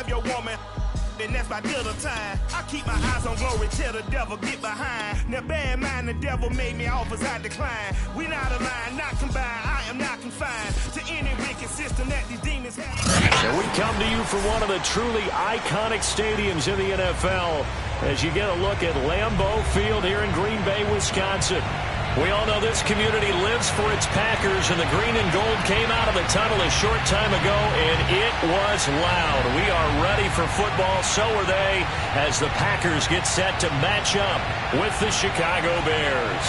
Your woman, and that's my dinner time. I keep my eyes on glory till the devil get behind. Now bad mind, the devil made me offers I decline. We not aligned, not combined. I am not confined to any wicked system that these demons have. And we come to you from one of the truly iconic stadiums in the NFL as you get a look at Lambeau Field here in Green Bay, Wisconsin. We all know this community lives for its Packers, and the green and gold came out of the tunnel a short time ago, and it was loud. We are ready for football, so are they, as the Packers get set to match up with the Chicago Bears.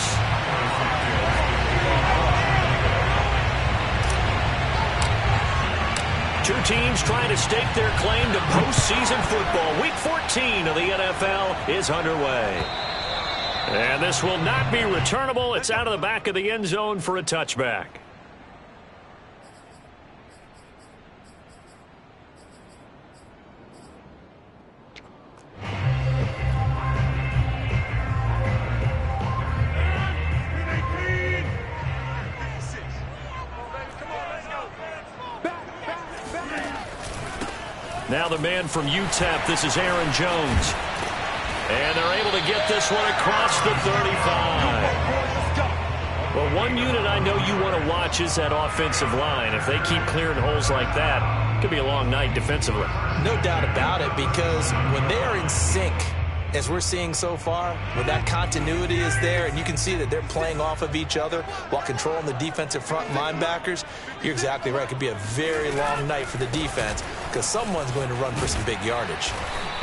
Two teams trying to stake their claim to postseason football. Week 14 of the NFL is underway. And this will not be returnable. It's out of the back of the end zone for a touchback. Now the man from UTEP, this is Aaron Jones. And they're able to get this one across the 35. Well, one unit I know you want to watch is that offensive line. If they keep clearing holes like that, it could be a long night defensively. No doubt about it, because when they are in sync, as we're seeing so far, when that continuity is there and you can see that they're playing off of each other while controlling the defensive front linebackers, you're exactly right. It could be a very long night for the defense because someone's going to run for some big yardage.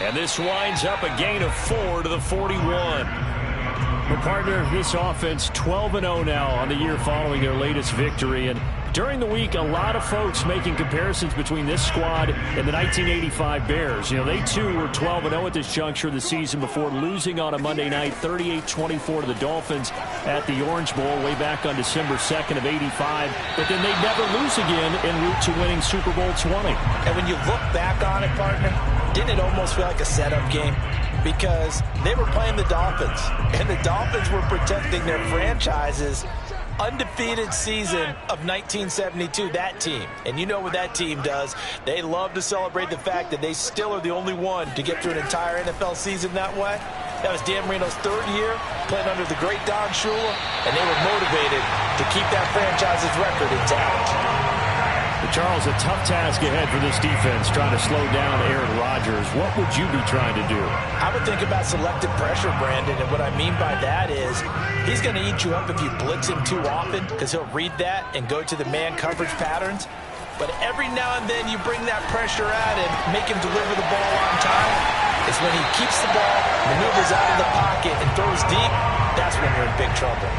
And this winds up a gain of 4 to the 41. Well, partner, this offense 12-0 now on the year following their latest victory. And during the week, a lot of folks making comparisons between this squad and the 1985 Bears. You know, they too were 12-0 at this juncture of the season before losing on a Monday night 38-24 to the Dolphins at the Orange Bowl way back on December 2nd of 85. But then they never lose again en route to winning Super Bowl 20. And when you look back on it, partner, didn't it almost feel like a setup game? Because they were playing the Dolphins, and the Dolphins were protecting their franchise's undefeated season of 1972, that team. And you know what that team does. They love to celebrate the fact that they still are the only one to get through an entire NFL season that way. That was Dan Marino's third year, playing under the great Don Shula, and they were motivated to keep that franchise's record intact. Charles, a tough task ahead for this defense, trying to slow down Aaron Rodgers. What would you be trying to do? I would think about selective pressure, Brandon, and what I mean by that is he's going to eat you up if you blitz him too often because he'll read that and go to the man coverage patterns. But every now and then you bring that pressure at him, make him deliver the ball on time. It's when he keeps the ball, maneuvers out of the pocket, and throws deep, that's when you're in big trouble.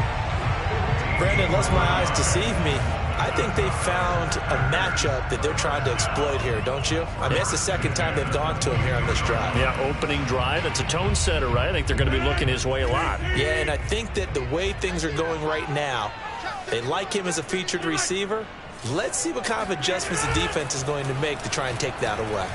Brandon, lest my eyes deceive me, I think they found a matchup that they're trying to exploit here, don't you? I mean, it's the second time they've gone to him here on this drive. Yeah, opening drive. It's a tone setter, right? I think they're going to be looking his way a lot. Yeah, and I think that the way things are going right now, they like him as a featured receiver. Let's see what kind of adjustments the defense is going to make to try and take that away.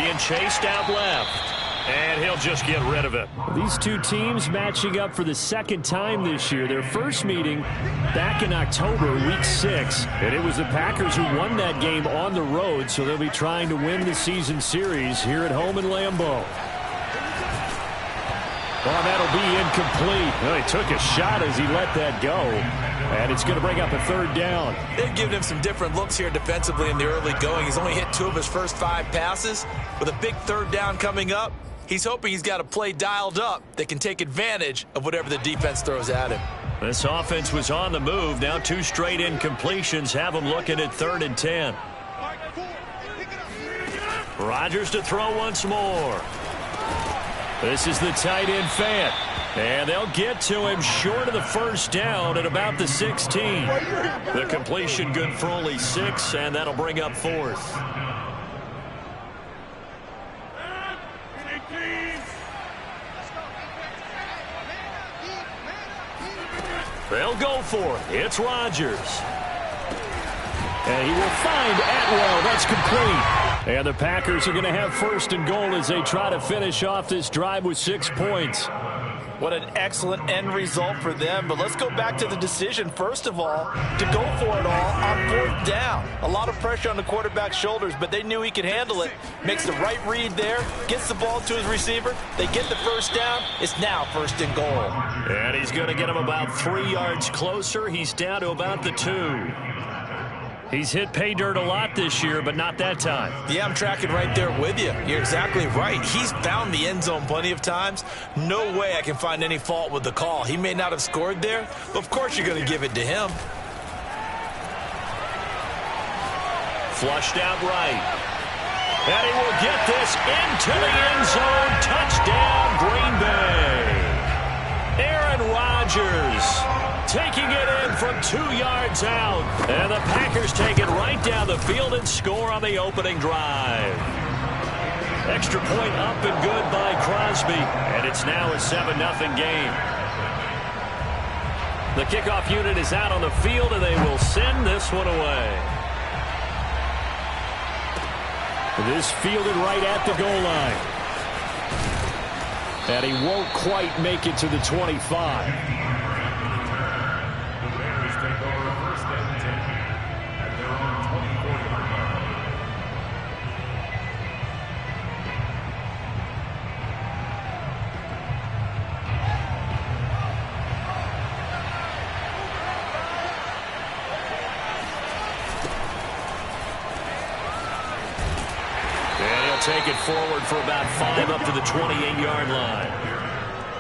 Being chased out left. And he'll just get rid of it. These two teams matching up for the second time this year. Their first meeting back in October, week 6. And it was the Packers who won that game on the road, so they'll be trying to win the season series here at home in Lambeau. Well, that'll be incomplete. Well, he took a shot as he let that go. And it's going to bring up a third down. They've given him some different looks here defensively in the early going. He's only hit 2 of his first 5 passes. With a big third down coming up, he's hoping he's got a play dialed up that can take advantage of whatever the defense throws at him. This offense was on the move. Now 2 straight incompletions have them looking at 3rd and 10. Rodgers to throw once more. This is the tight end Fant. And they'll get to him short of the first down at about the 16. The completion good for only 6, and that'll bring up 4th. They'll go for it. It's Rodgers. And he will find Atwell. That's complete. And the Packers are going to have 1st and goal as they try to finish off this drive with 6 points. What an excellent end result for them. But let's go back to the decision, first of all, to go for it all on 4th down. A lot of pressure on the quarterback's shoulders, but they knew he could handle it. Makes the right read there, gets the ball to his receiver. They get the first down. It's now 1st and goal. And he's going to get him about 3 yards closer. He's down to about the 2. He's hit pay dirt a lot this year, but not that time. Yeah, I'm tracking right there with you. You're exactly right. He's found the end zone plenty of times. No way I can find any fault with the call. He may not have scored there, but of course you're going to give it to him. Flushed out right. And he will get this into the end zone. Touchdown, Green Bay. Aaron Rodgers taking it in from 2 yards out. And the Packers take it right down the field and score on the opening drive. Extra point up and good by Crosby. And it's now a 7-0 game. The kickoff unit is out on the field, and they will send this one away. This fielded right at the goal line. And he won't quite make it to the 25. Take it forward for about 5 up to the 28-yard line.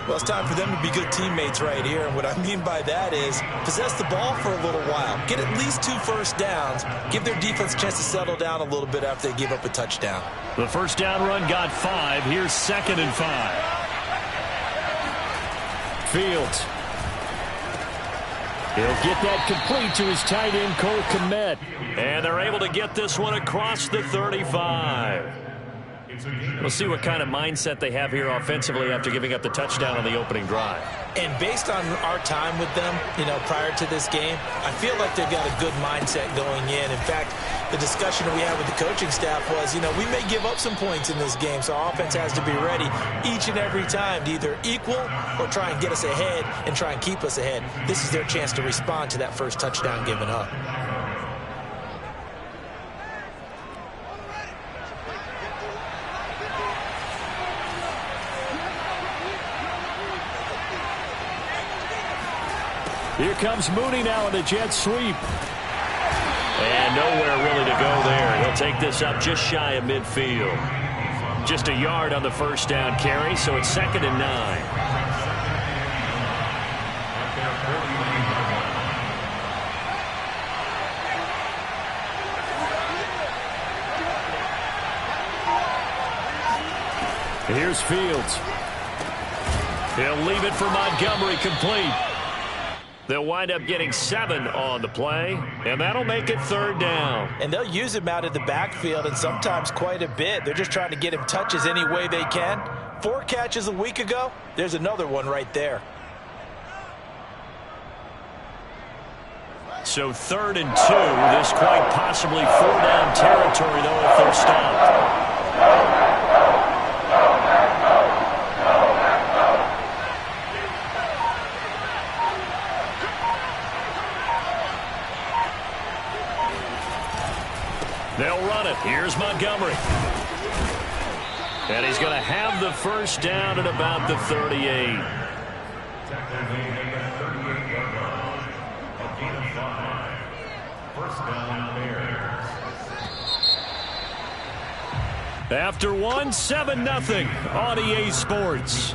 Well, it's time for them to be good teammates right here. And what I mean by that is possess the ball for a little while. Get at least 2 first downs. Give their defense a chance to settle down a little bit after they give up a touchdown. The first down run got 5. Here's 2nd and 5. Fields. He'll get that complete to his tight end, Cole Kmet. And they're able to get this one across the 35. We'll see what kind of mindset they have here offensively after giving up the touchdown on the opening drive. And based on our time with them, prior to this game, I feel like they've got a good mindset going in. In fact, the discussion that we had with the coaching staff was, we may give up some points in this game, so our offense has to be ready each and every time to either equal or try and get us ahead and try and keep us ahead. This is their chance to respond to that first touchdown given up. Here comes Mooney now in the jet sweep. And nowhere really to go there. He'll take this up just shy of midfield. Just a yard on the first down carry, so it's 2nd and 9. Here's Fields. He'll leave it for Montgomery, complete. They'll wind up getting 7 on the play, and that'll make it 3rd down. And they'll use him out of the backfield, and sometimes quite a bit. They're just trying to get him touches any way they can. 4 catches a week ago. There's another one right there. So 3rd and 2. This quite possibly 4-down territory, though, if they're stopped. They'll run it. Here's Montgomery. And he's going to have the first down at about the 38. After 1, 7-0 on EA Sports.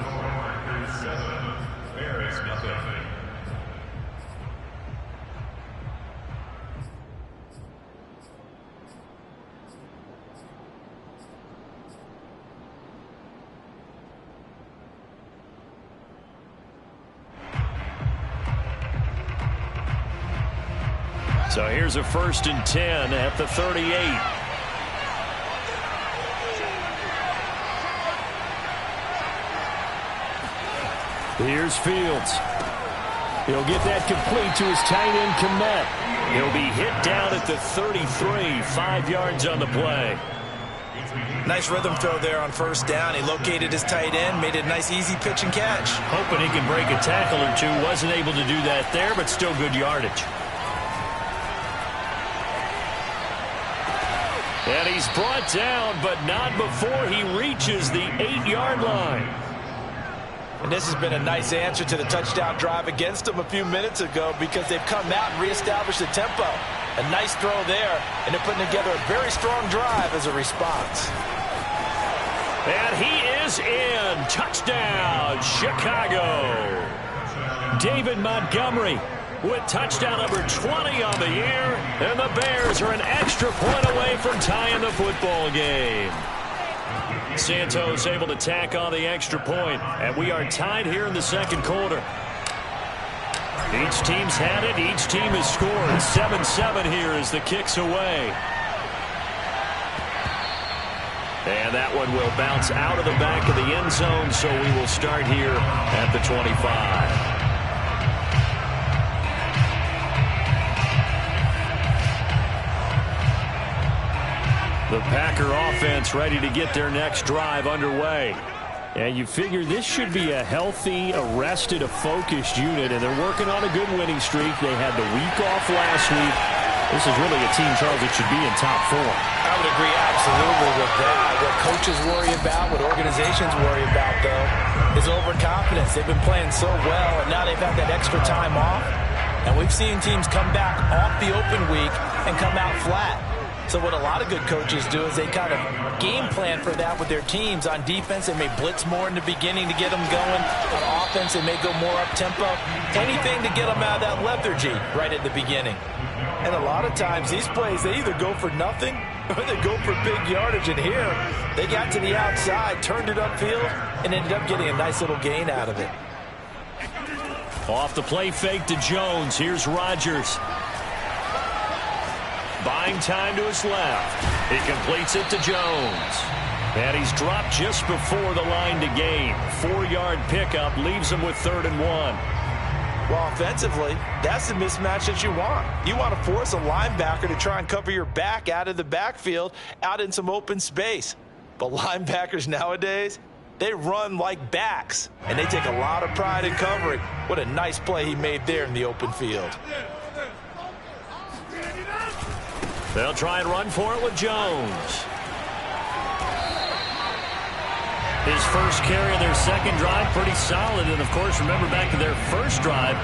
So here's a 1st and 10 at the 38. Here's Fields. He'll get that complete to his tight end, Kmet. He'll be hit down at the 33, 5 yards on the play. Nice rhythm throw there on first down. He located his tight end, made it a nice easy pitch and catch. Hoping he can break a tackle or two. Wasn't able to do that there, but still good yardage. And he's brought down, but not before he reaches the 8-yard line. And this has been a nice answer to the touchdown drive against them a few minutes ago because they've come out and reestablished the tempo. A nice throw there, and they're putting together a very strong drive as a response. And he is in. Touchdown, Chicago. David Montgomery with touchdown number 20 on the year. And the Bears are an extra point away from tying the football game. Santos able to tack on the extra point. And we are tied here in the second quarter. Each team's had it. Each team has scored. 7-7 here as the kick's away. And that one will bounce out of the back of the end zone, so we will start here at the 25. The Packer offense ready to get their next drive underway. And you figure this should be a healthy, arrested, a focused unit, and they're working on a good winning streak. They had the week off last week. This is really a team, Charles, that should be in top form. I would agree absolutely with that. What coaches worry about, what organizations worry about, though, is overconfidence. They've been playing so well, and now they've had that extra time off. And we've seen teams come back off the open week and come out flat. So what a lot of good coaches do is they kind of game plan for that with their teams. On defense, they may blitz more in the beginning to get them going. On offense, they may go more up-tempo. Anything to get them out of that lethargy right at the beginning. And a lot of times, these plays, they either go for nothing or they go for big yardage. And here, they got to the outside, turned it upfield, and ended up getting a nice little gain out of it. Off the play fake to Jones. Here's Rodgers. Buying time to his left. He completes it to Jones. And he's dropped just before the line to gain. 4-yard pickup leaves him with 3rd and 1. Well, offensively, that's the mismatch that you want. You want to force a linebacker to try and cover your back out of the backfield, out in some open space. But linebackers nowadays, they run like backs, and they take a lot of pride in covering. What a nice play he made there in the open field. They'll try and run for it with Jones. His first carry of their second drive, pretty solid. And, of course, remember back to their first drive,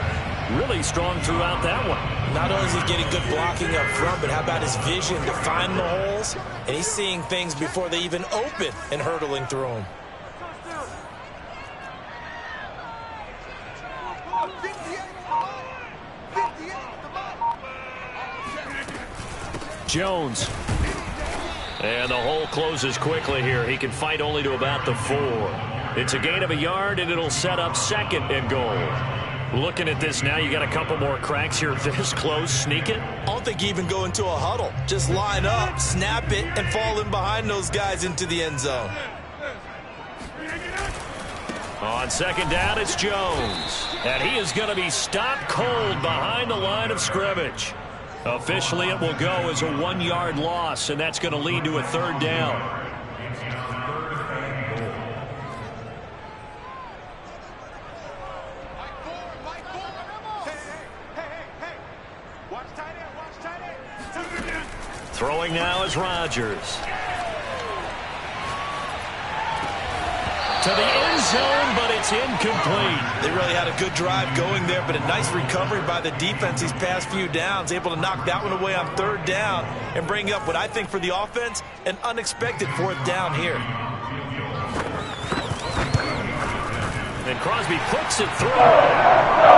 really strong throughout that one. Not only is he getting good blocking up front, but how about his vision to find the holes? And he's seeing things before they even open and hurdling through them. Jones. And the hole closes quickly here. He can fight only to about the 4. It's a gain of a yard, and it'll set up 2nd and goal. Looking at this now, you got a couple more cracks here this close. Sneak it? I don't think you even go into a huddle. Just line up, snap it, and fall in behind those guys into the end zone. On 2nd down, it's Jones. And he is going to be stopped cold behind the line of scrimmage. Officially, it will go as a 1-yard loss, and that's going to lead to a 3rd down. Throwing now is Rodgers. To the end zone, but it's incomplete. They really had a good drive going there, but a nice recovery by the defense these past few downs. Able to knock that one away on 3rd down and bring up what I think for the offense, an unexpected 4th down here. And Crosby puts it through.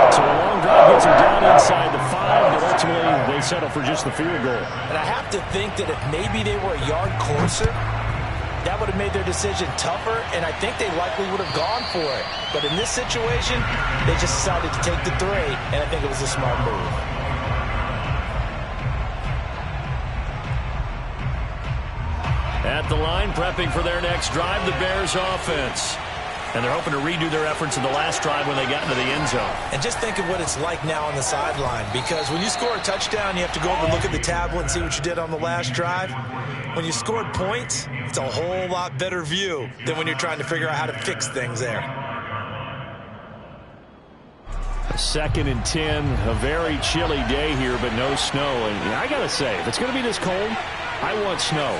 So a long drive gets him down inside the 5, but ultimately they settle for just the field goal. And I have to think that if maybe they were a yard closer, that would have made their decision tougher, and I think they likely would have gone for it. But in this situation, they just decided to take the 3, and I think it was a smart move. At the line, prepping for their next drive, the Bears offense. And they're hoping to redo their efforts in the last drive when they got into the end zone. And just think of what it's like now on the sideline, because when you score a touchdown, you have to go over and look at the tablet and see what you did on the last drive. When you scored points, it's a whole lot better view than when you're trying to figure out how to fix things there. 2nd and 10, a very chilly day here, but no snow. And I got to say, if it's going to be this cold, I want snow.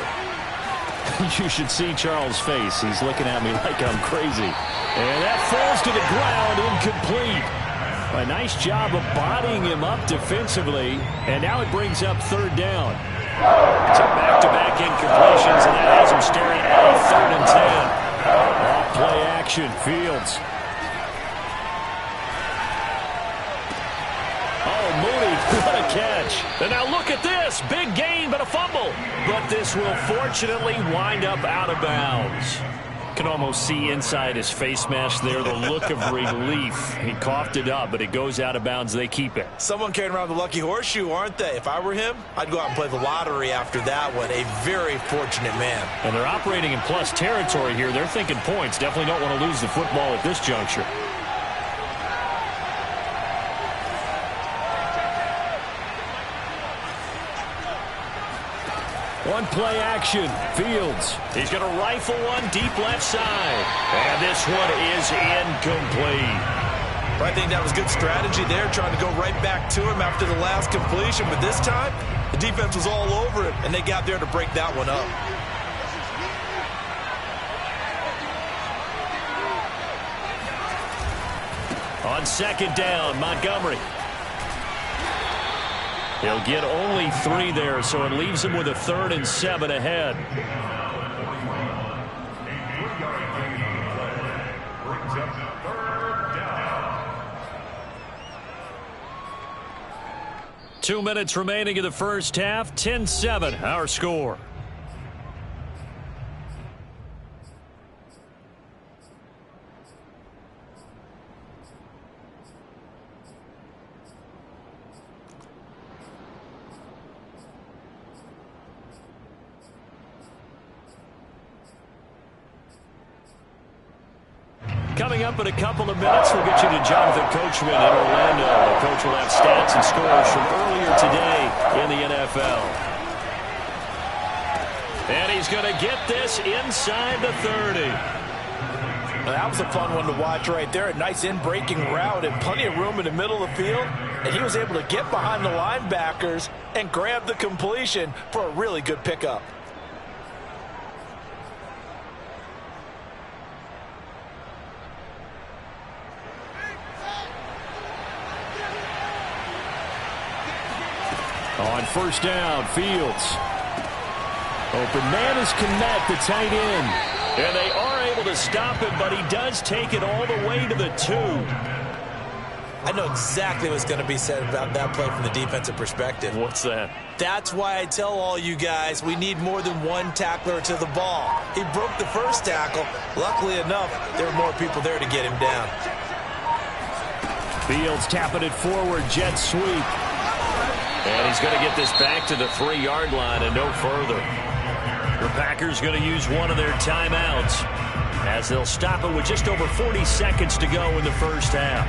You should see Charles' face. He's looking at me like I'm crazy. And that falls to the ground, incomplete. A nice job of bodying him up defensively. And now it brings up 3rd down. Some back-to-back incompletions, and that has him staring at a 3rd and 10. Off play action, Fields. Oh, Mooney, what a catch. And now look at this. Big gain, but a fumble. But this will fortunately wind up out of bounds. Can almost see inside his face mask there the look of relief. He coughed it up, but it goes out of bounds. They keep it. Someone carrying around the lucky horseshoe, aren't they? If I were him, I'd go out and play the lottery after that one. A very fortunate man. And they're operating in plus territory here. They're thinking points. Definitely don't want to lose the football at this juncture. One play action. Fields. He's going to rifle one deep left side. And this one is incomplete. I think that was good strategy there, trying to go right back to him after the last completion. But this time, the defense was all over him, and they got there to break that one up. On 2nd down, Montgomery. He'll get only 3 there, so it leaves him with a 3rd and 7 ahead. Two minutes remaining in the first half. 10-7, our score. Coming up in a couple of minutes, we'll get you to Jonathan Coachman in Orlando. The coach will have stats and scores from earlier today in the NFL. And he's going to get this inside the 30. Well, that was a fun one to watch right there. A nice in-breaking route and plenty of room in the middle of the field. And he was able to get behind the linebackers and grab the completion for a really good pickup. On 1st down, Fields. Open man is Kmet, the tight end. And they are able to stop him, but he does take it all the way to the 2. I know exactly what's going to be said about that play from the defensive perspective. What's that? That's why I tell all you guys we need more than one tackler to the ball. He broke the first tackle. Luckily enough, there were more people there to get him down. Fields tapping it forward, jet sweep. And he's going to get this back to the 3-yard line and no further. The Packers going to use one of their timeouts as they'll stop it with just over 40 seconds to go in the first half.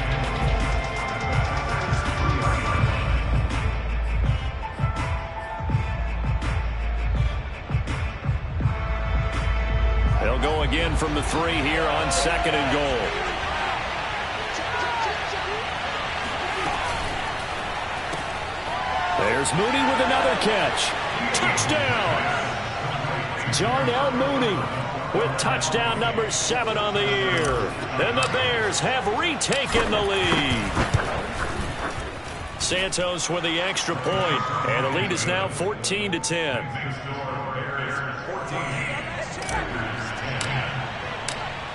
They'll go again from the 3 here on 2nd and goal. There's Mooney with another catch. Touchdown! Darnell Mooney with touchdown number 7 on the year. And the Bears have retaken the lead. Santos with the extra point, and the lead is now 14-10.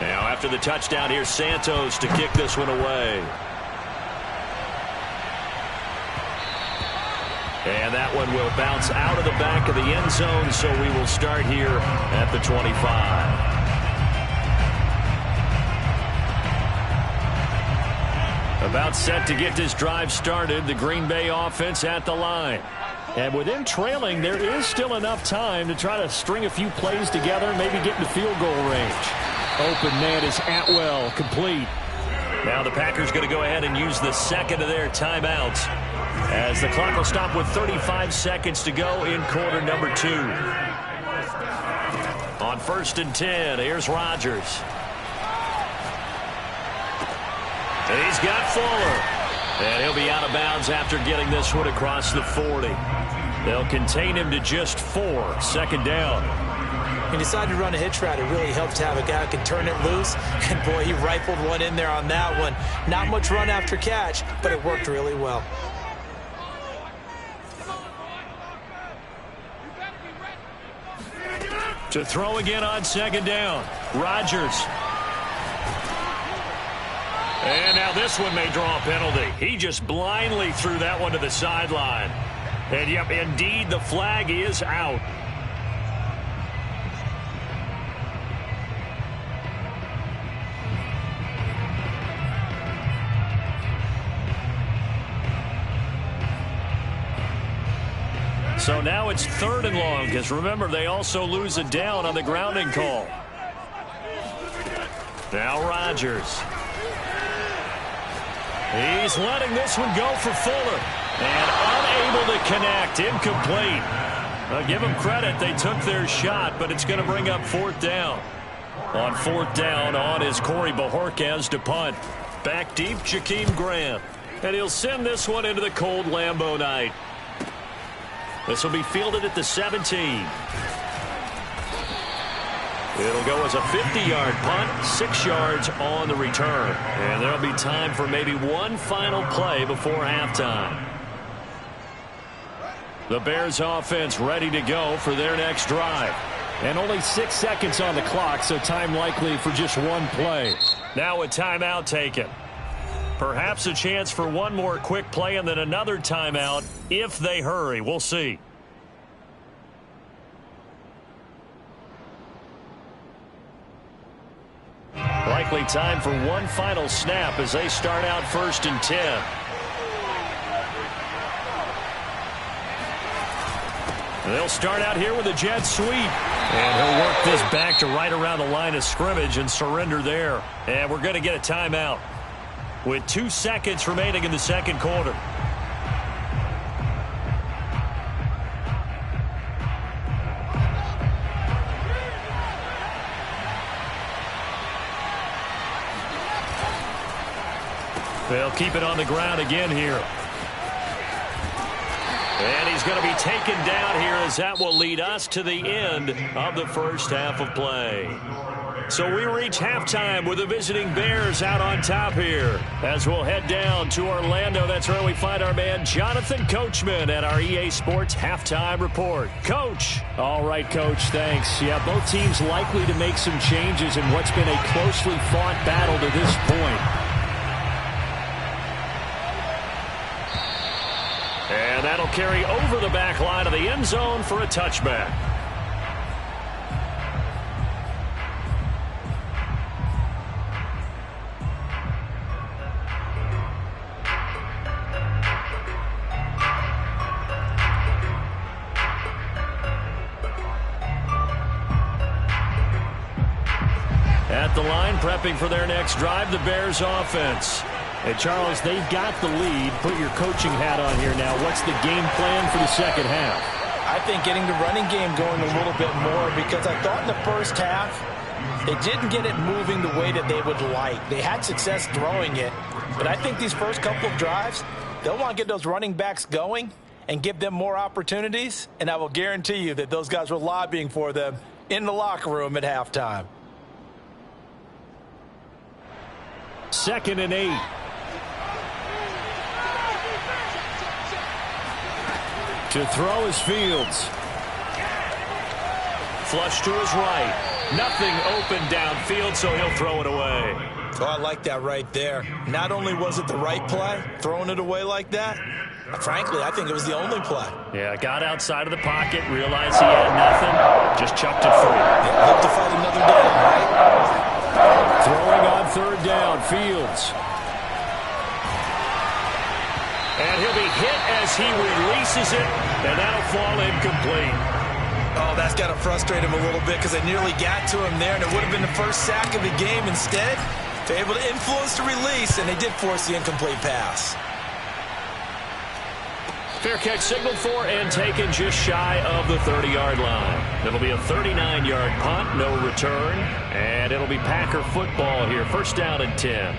Now after the touchdown, here's Santos to kick this one away. And that one will bounce out of the back of the end zone, so we will start here at the 25. About set to get this drive started, the Green Bay offense at the line. And with them trailing, there is still enough time to try to string a few plays together and maybe get into field goal range. Open man is Atwell, complete. Now the Packers going to go ahead and use the second of their timeouts as the clock will stop with 35 seconds to go in quarter number 2. On 1st and 10, here's Rodgers. And he's got Fuller. And he'll be out of bounds after getting this one across the 40. They'll contain him to just 4. Second down. He decided to run a hitch route. It really helps to have a guy who can turn it loose. And, boy, he rifled one in there on that one. Not much run after catch, but it worked really well. To throw again on second down. Rodgers. And now this one may draw a penalty. He just blindly threw that one to the sideline. And, yep, indeed, the flag is out. So now it's 3rd and long, because remember, they also lose a down on the grounding call. Now Rodgers. He's letting this one go for Fuller. And unable to connect. Incomplete. Give them credit. They took their shot, but it's going to bring up 4th down. On 4th down, on is Corey Bojorquez to punt. Back deep, Jakeem Grant. And he'll send this one into the cold Lambeau night. This will be fielded at the 17. It'll go as a 50-yard punt, 6 yards on the return. And there'll be time for maybe one final play before halftime. The Bears offense ready to go for their next drive. And only 6 seconds on the clock, so time likely for just one play. Now a timeout taken. Perhaps a chance for one more quick play and then another timeout if they hurry. We'll see. Likely time for one final snap as they start out 1st and 10. They'll start out here with a jet sweep. And he'll work this back to right around the line of scrimmage and surrender there. And we're going to get a timeout with 2 seconds remaining in the second quarter. They'll keep it on the ground again here. And he's going to be taken down here as that will lead us to the end of the first half of play. So we reach halftime with the visiting Bears out on top here. As we'll head down to Orlando, that's where we find our man Jonathan Coachman at our EA Sports Halftime Report. Coach. All right, Coach, thanks. Yeah, both teams likely to make some changes in what's been a closely fought battle to this point. And that'll carry over the back line of the end zone for a touchback. At the line, prepping for their next drive, the Bears offense. And, Charles, they've got the lead. Put your coaching hat on here now. What's the game plan for the second half? I think getting the running game going a little bit more, because I thought in the first half they didn't get it moving the way that they would like. They had success throwing it, but I think these first couple of drives, they'll want to get those running backs going and give them more opportunities, and I will guarantee you that those guys were lobbying for them in the locker room at halftime. 2nd and 8. To throw is Fields. Flush to his right. Nothing open downfield, so he'll throw it away. Oh, I like that right there. Not only was it the right play, throwing it away like that, frankly, I think it was the only play. Yeah, got outside of the pocket, realized he had nothing, just chucked it free. Yeah, look to fight another down, right? Throwing on 3rd down, Fields. And he'll be hit as he releases it, and that'll fall incomplete. Oh, that's got to frustrate him a little bit because they nearly got to him there, and it would have been the first sack of the game. Instead, they're able to influence the release, and they did force the incomplete pass. Fair catch signaled for and taken just shy of the 30-yard line. It'll be a 39-yard punt, no return, and it'll be Packer football here. First down and 10.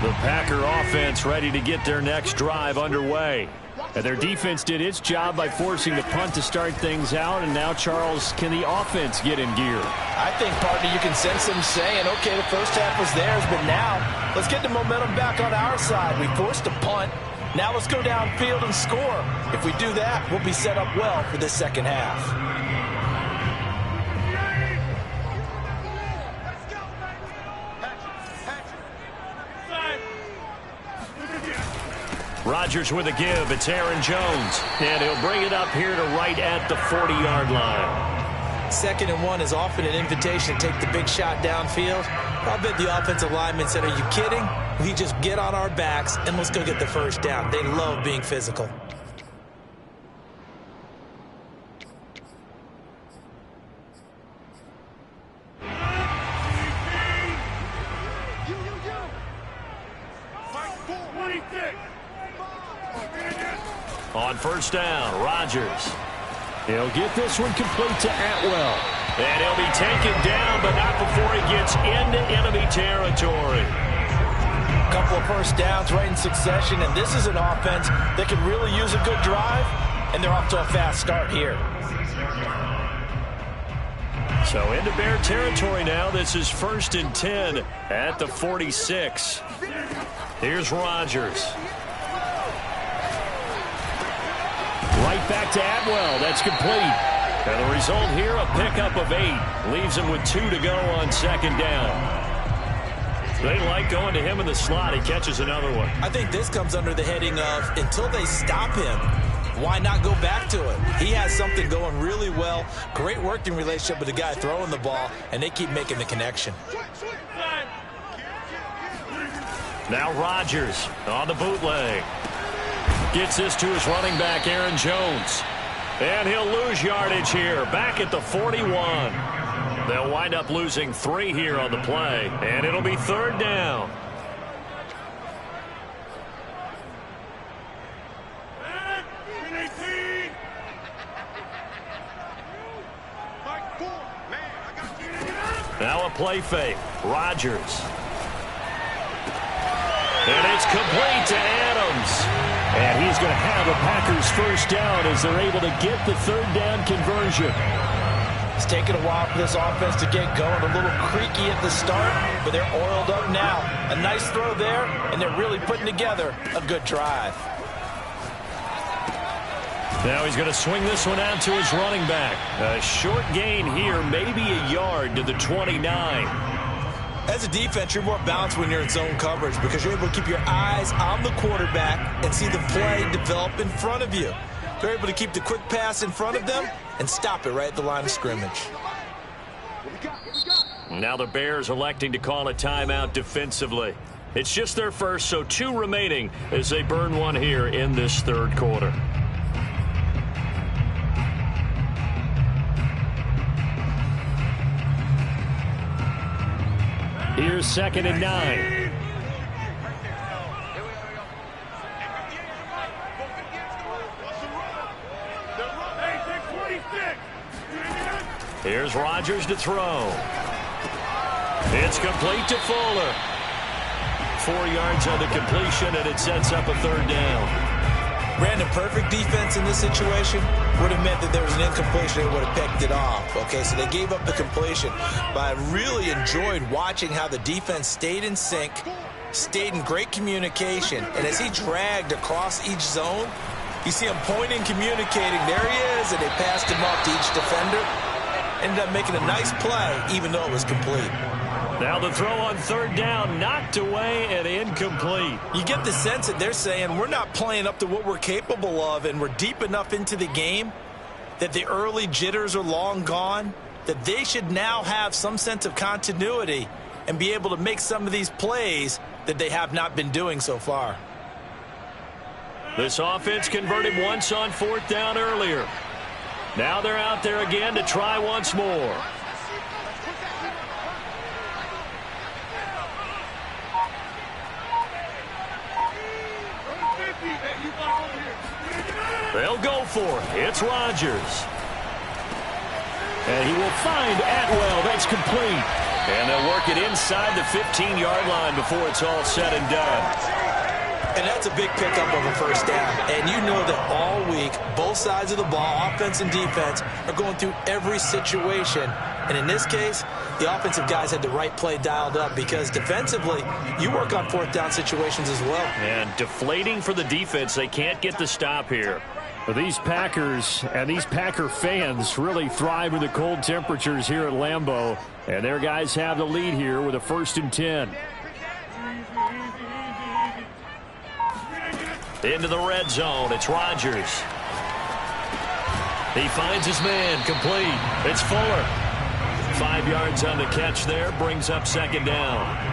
The Packer offense ready to get their next drive underway. And their defense did its job by forcing the punt to start things out. And now, Charles, can the offense get in gear? I think, partner, you can sense them saying, okay, the first half was theirs, but now let's get the momentum back on our side. We forced a punt. Now let's go downfield and score. If we do that, we'll be set up well for this second half. Rodgers with a give. It's Aaron Jones. And he'll bring it up here to right at the 40-yard line. 2nd and 1 is often an invitation to take the big shot downfield. I bet the offensive lineman said, are you kidding? We just get on our backs and let's go get the first down. They love being physical. On first down, Rodgers. He'll get this one complete to Atwell. And he'll be taken down, but not before he gets into enemy territory. A couple of first downs right in succession, and this is an offense that could really use a good drive, and they're off to a fast start here. So into Bear territory now. This is 1st and 10 at the 46. Here's Rodgers. Right back to Atwell. That's complete. And the result here, a pickup of 8. Leaves him with 2 to go on 2nd down. They like going to him in the slot. He catches another one. I think this comes under the heading of, until they stop him, why not go back to it? He has something going really well. Great working relationship with the guy throwing the ball, and they keep making the connection. Now Rodgers on the bootleg. Gets this to his running back, Aaron Jones. And he'll lose yardage here, back at the 41. They'll wind up losing 3 here on the play, and it'll be 3rd down. Now a play fake. Rodgers. And it's complete to Adams. And he's going to have a Packers first down as they're able to get the 3rd down conversion. It's taken a while for this offense to get going. A little creaky at the start, but they're oiled up now. A nice throw there, and they're really putting together a good drive. Now he's going to swing this one out to his running back. A short gain here, maybe a yard to the 29. As a defense, you're more balanced when you're in zone coverage because you're able to keep your eyes on the quarterback and see the play develop in front of you. They're able to keep the quick pass in front of them and stop it right at the line of scrimmage. Now the Bears electing to call a timeout defensively. It's just their first, so 2 remaining as they burn one here in this 3rd quarter. Here's 2nd and 9. Here's Rodgers to throw. It's complete to Fuller. 4 yards on the completion, and it sets up a 3rd down. Brandon, perfect defense in this situation would have meant that there was an incompletion. They would have picked it off. Okay, so they gave up the completion. But I really enjoyed watching how the defense stayed in sync, stayed in great communication. And as he dragged across each zone, you see him pointing, communicating. There he is, and they passed him off to each defender. Ended up making a nice play, even though it was complete. Now the throw on 3rd down, knocked away and incomplete. You get the sense that they're saying we're not playing up to what we're capable of, and we're deep enough into the game that the early jitters are long gone, that they should now have some sense of continuity and be able to make some of these plays that they have not been doing so far. This offense converted once on 4th down earlier. Now they're out there again to try once more. They'll go for it. It's Rodgers. And he will find Atwell. That's complete. And they'll work it inside the 15-yard line before it's all said and done. And that's a big pickup of a first down. And you know that all week, both sides of the ball, offense and defense, are going through every situation. And in this case, the offensive guys had the right play dialed up because defensively, you work on 4th down situations as well. And deflating for the defense. They can't get the stop here. Well, these Packers and these Packer fans really thrive in the cold temperatures here at Lambeau. And their guys have the lead here with a 1st and 10. Into the red zone. It's Rodgers. He finds his man. Complete. It's Fuller. 5 yards on the catch there. Brings up 2nd down.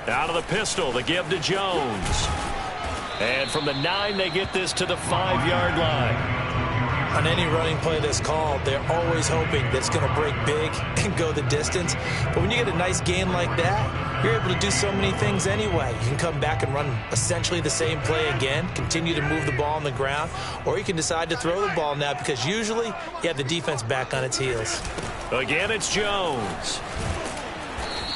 Out of the pistol, the give to Jones. And from the 9, they get this to the 5-yard line. On any running play that's called, they're always hoping that it's going to break big and go the distance. But when you get a nice gain like that, you're able to do so many things anyway. You can come back and run essentially the same play again, continue to move the ball on the ground, or you can decide to throw the ball now because usually you have the defense back on its heels. Again, it's Jones.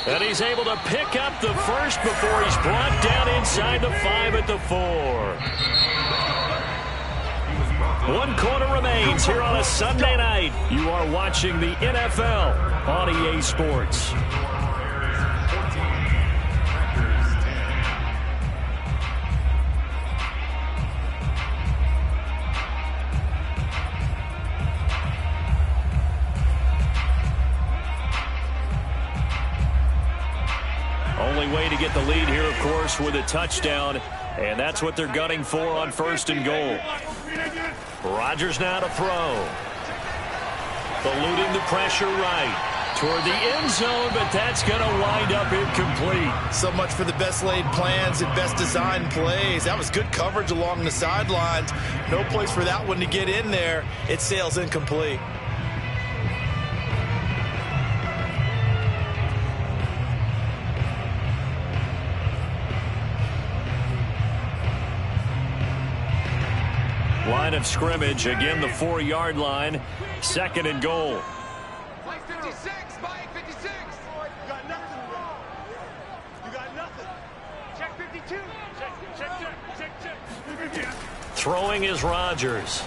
And he's able to pick up the first before he's brought down inside the 5 at the 4. 1 quarter remains here on a Sunday night. You are watching the NFL on EA Sports. Only way to get the lead here, of course, with a touchdown, and that's what they're gunning for on 1st and goal. Rodgers now to throw. Eluding the pressure right toward the end zone, but that's going to wind up incomplete. So much for the best laid plans and best designed plays. That was good coverage along the sidelines. No place for that one to get in there. It sails incomplete. Line of scrimmage, again the 4-yard line, 2nd and goal. Mike 56, Mike 56. You got nothing wrong. You got nothing. Check 52. Check. Throwing is Rodgers.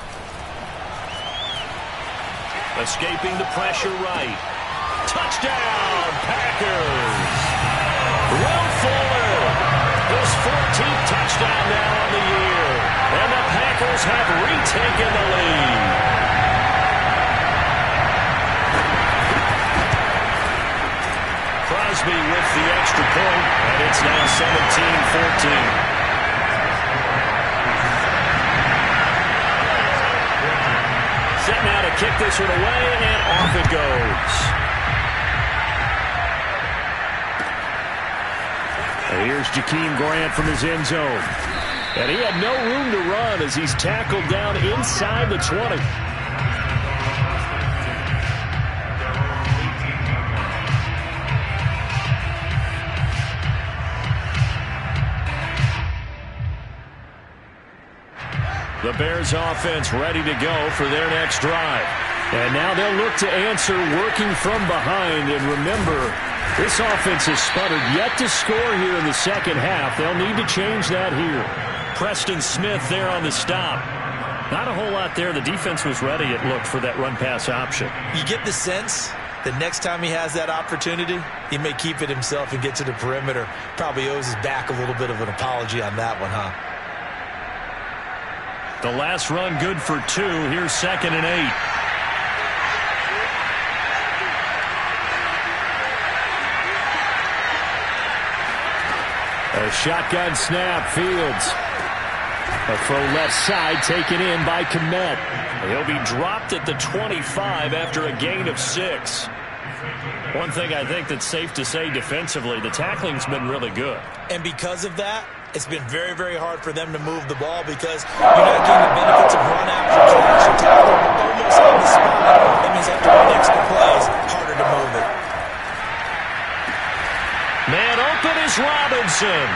Escaping the pressure right. Touchdown, Packers. Will Fuller. His 14th touchdown now on the year. And the Packers have retaken the lead. Crosby with the extra point, and it's now 17-14. Set now to kick this one away, and off it goes. And here's Jakeem Grant from his end zone. And he had no room to run as he's tackled down inside the 20. The Bears offense ready to go for their next drive. And now they'll look to answer working from behind. And remember, this offense has sputtered yet to score here in the second half. They'll need to change that here. Preston Smith there on the stop. Not a whole lot there. The defense was ready, it looked, for that run-pass option. You get the sense that next time he has that opportunity, he may keep it himself and get to the perimeter. Probably owes his back a little bit of an apology on that one, huh? The last run good for 2. Here's 2nd and 8. A shotgun snap, Fields. A throw left side taken in by Kmet. He'll be dropped at the 25 after a gain of 6. One thing I think that's safe to say defensively, the tackling's been really good. And because of that, it's been very, very hard for them to move the ball because you're not getting the benefits of run after catch. You're tackling almost on the spot. That means after the next plays, harder to move it. Man open is Robinson.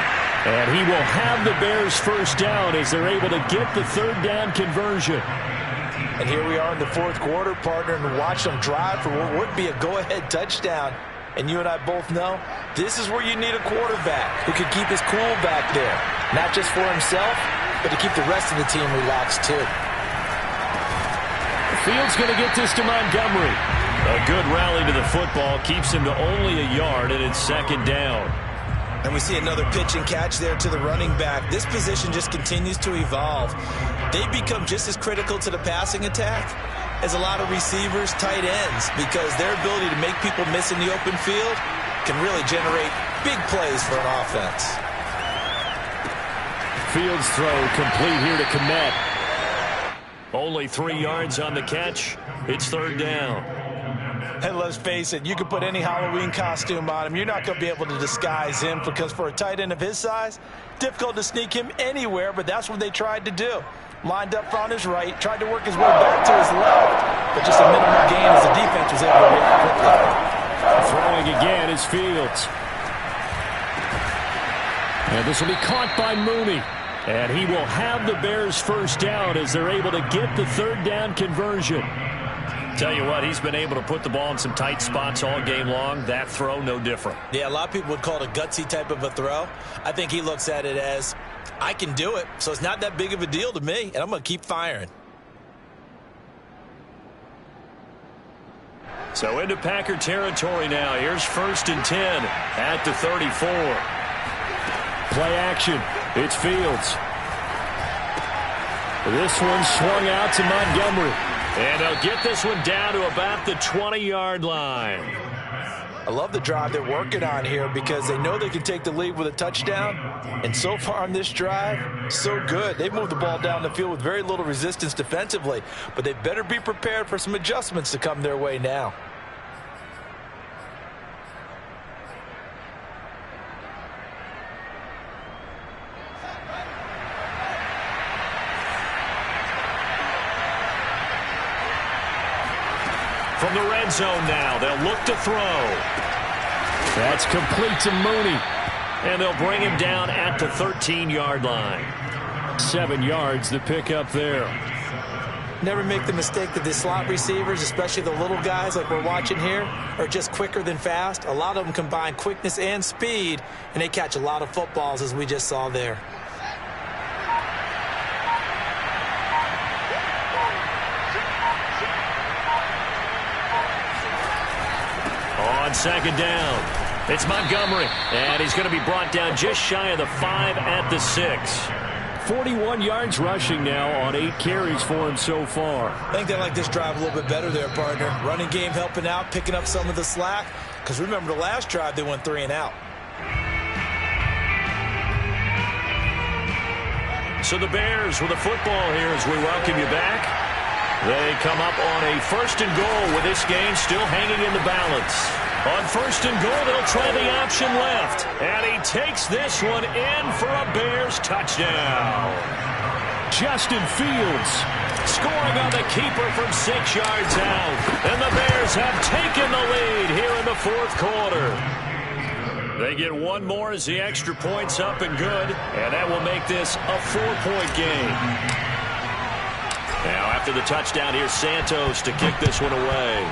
And he will have the Bears first down as they're able to get the third down conversion. And here we are in the fourth quarter, partner, and watch them drive for what would be a go-ahead touchdown. And you and I both know this is where you need a quarterback who can keep his cool back there. Not just for himself, but to keep the rest of the team relaxed too. Fields going to get this to Montgomery. A good rally to the football keeps him to only a yard, and it's second down. And we see another pitch and catch there to the running back. This position just continues to evolve. They become just as critical to the passing attack as a lot of receivers, tight ends, because their ability to make people miss in the open field can really generate big plays for an offense. Fields throw complete here to Kmet. Only 3 yards on the catch. It's third down. And let's face it, you can put any Halloween costume on him. You're not going to be able to disguise him because for a tight end of his size, difficult to sneak him anywhere, but that's what they tried to do. Lined up on his right, tried to work his way back to his left, but just a minimal gain as the defense was able to react quickly. Throwing again is Fields. And this will be caught by Mooney. And he will have the Bears first down as they're able to get the third down conversion. Tell you what, he's been able to put the ball in some tight spots all game long. That throw, no different. Yeah, a lot of people would call it a gutsy type of a throw. I think he looks at it as, I can do it, so it's not that big of a deal to me, and I'm going to keep firing. So into Packer territory now. Here's 1st and 10 at the 34. Play action. It's Fields. This one swung out to Montgomery. And they'll get this one down to about the 20-yard line. I love the drive they're working on here because they know they can take the lead with a touchdown. And so far on this drive, so good. They've moved the ball down the field with very little resistance defensively. But they better be prepared for some adjustments to come their way now. From the red zone now, they'll look to throw. That's complete to Mooney. And they'll bring him down at the 13-yard line. 7 yards to pick up there. Never make the mistake that the slot receivers, especially the little guys like we're watching here, are just quicker than fast. A lot of them combine quickness and speed, and they catch a lot of footballs, as we just saw there. On second down, it's Montgomery, and he's going to be brought down just shy of the 5 at the 6. 41 yards rushing now on 8 carries for him so far. I think they like this drive a little bit better there, partner. Running game helping out, picking up some of the slack. Because remember the last drive, they went 3 and out. So the Bears with a football here as we welcome you back. They come up on a 1st and goal with this game still hanging in the balance. On 1st and goal, they'll try the option left. And he takes this one in for a Bears touchdown. Justin Fields scoring on the keeper from 6 yards out. And the Bears have taken the lead here in the 4th quarter. They get one more as the extra point's up and good. And that will make this a 4-point game. Now, after the touchdown, here's Santos to kick this one away.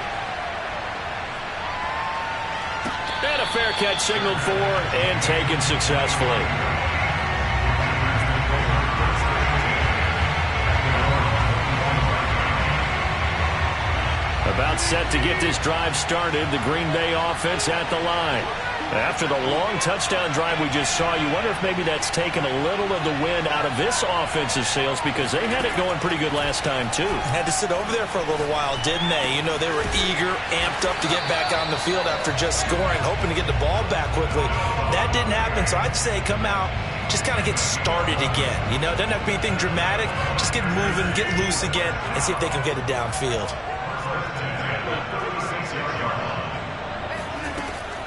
And a fair catch signaled for and taken successfully. About set to get this drive started. The Green Bay offense at the line. After the long touchdown drive we just saw, you wonder if maybe that's taken a little of the wind out of this offensive sails, because they had it going pretty good last time, too. Had to sit over there for a little while, didn't they? You know, they were eager, amped up to get back on the field after just scoring, hoping to get the ball back quickly. That didn't happen, so I'd say come out, just kind of get started again. You know, it doesn't have to be anything dramatic. Just get moving, get loose again, and see if they can get it downfield.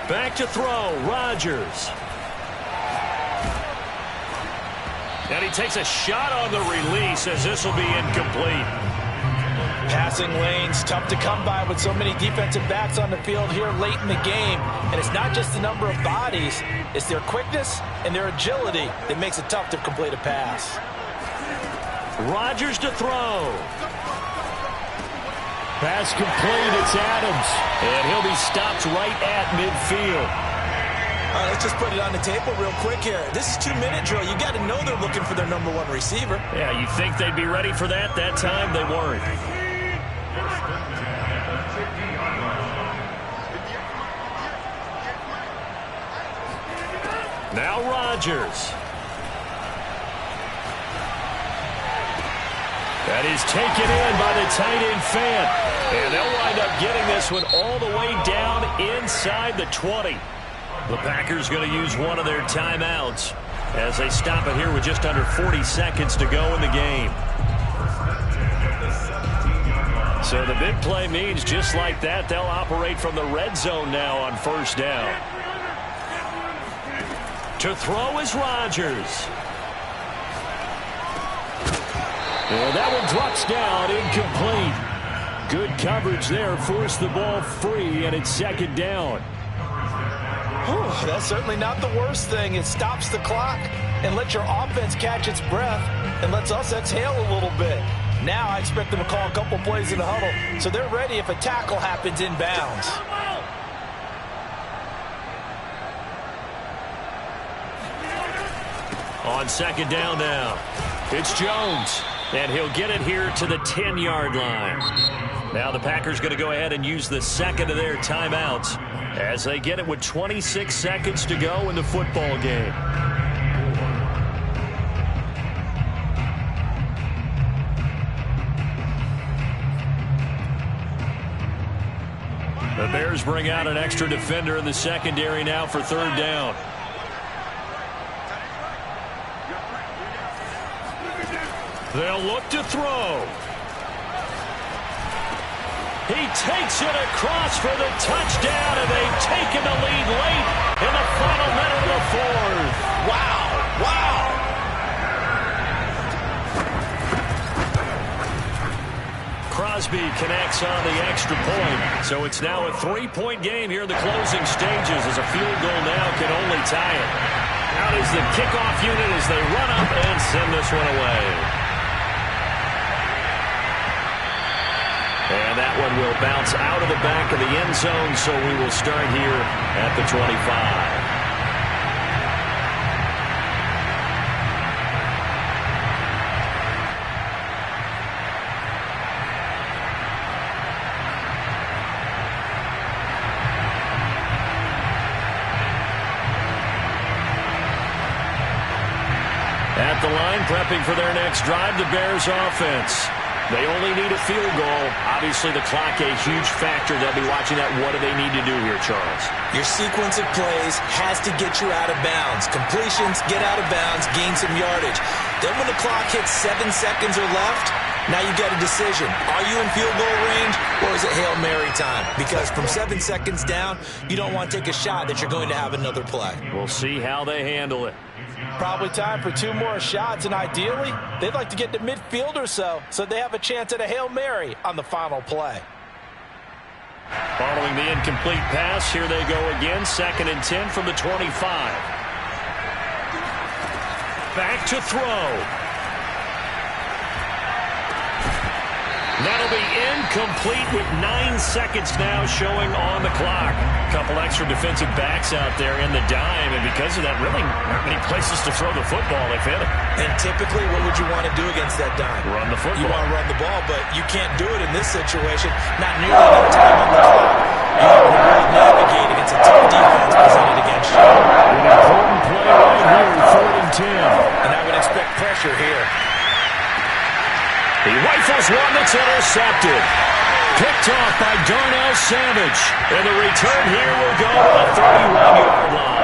Back to throw, Rodgers. And he takes a shot on the release as this will be incomplete. Passing lanes, tough to come by with so many defensive backs on the field here late in the game. And it's not just the number of bodies, it's their quickness and their agility that makes it tough to complete a pass. Rodgers to throw. Pass complete, it's Adams. And he'll be stopped right at midfield. Let's just put it on the table real quick here. This is 2-minute drill. You got to know they're looking for their number one receiver. Yeah, you think they'd be ready for that? That time they weren't. Now Rodgers. That is taken in by the tight end Fant. And they'll wind up getting this one all the way down inside the 20. The Packers going to use one of their timeouts as they stop it here with just under 40 seconds to go in the game. So the big play means just like that, they'll operate from the red zone now on first down. To throw is Rodgers. And that one drops down, incomplete. Good coverage there, forced the ball free, and it's second down. That's certainly not the worst thing. It stops the clock and lets your offense catch its breath and lets us exhale a little bit. Now I expect them to call a couple plays in the huddle so they're ready if a tackle happens inbounds. On second down now, it's Jones, and he'll get it here to the 10-yard line. Now the Packers going to go ahead and use the second of their timeouts as they get it with 26 seconds to go in the football game. The Bears bring out an extra defender in the secondary now for third down. They'll look to throw. He takes it across for the touchdown, and they've taken the lead late in the final minute of the fourth. Wow, wow. Crosby connects on the extra point. So it's now a 3-point game here in the closing stages as a field goal now can only tie it. Out is the kickoff unit as they run up and send this one away. And that one will bounce out of the back of the end zone, so we will start here at the 25. At the line, prepping for their next drive, the Bears offense. They only need a field goal. Obviously, the clock a huge factor. They'll be watching that. What do they need to do here, Charles? Your sequence of plays has to get you out of bounds. Completions, get out of bounds, gain some yardage. Then when the clock hits 7 seconds or left, now you got a decision. Are you in field goal range, or is it Hail Mary time? Because from 7 seconds down, you don't want to take a shot that you're going to have another play. We'll see how they handle it. Probably time for 2 more shots, and ideally, they'd like to get to midfield or so they have a chance at a Hail Mary on the final play. Following the incomplete pass, here they go again, 2nd and 10 from the 25. Back to throw. That'll be incomplete with 9 seconds now showing on the clock. A couple extra defensive backs out there in the dime, and because of that, really not many places to throw the football if hit it. And typically, what would you want to do against that dime? Run the football. You want to run the ball, but you can't do it in this situation. Not nearly enough time on the clock. You have to really navigate against a tough defense presented against He rifles one that's intercepted. Picked off by Darnell Savage. And the return here will go to the 31-yard line.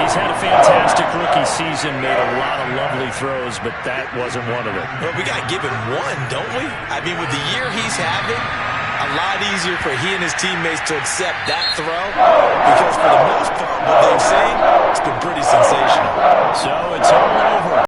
He's had a fantastic rookie season, made a lot of lovely throws, but that wasn't one of them. Well, we got to give him one, don't we? I mean, with the year he's having, a lot easier for he and his teammates to accept that throw because for the most part, what they've seen, it's been pretty sensational. So it's all over.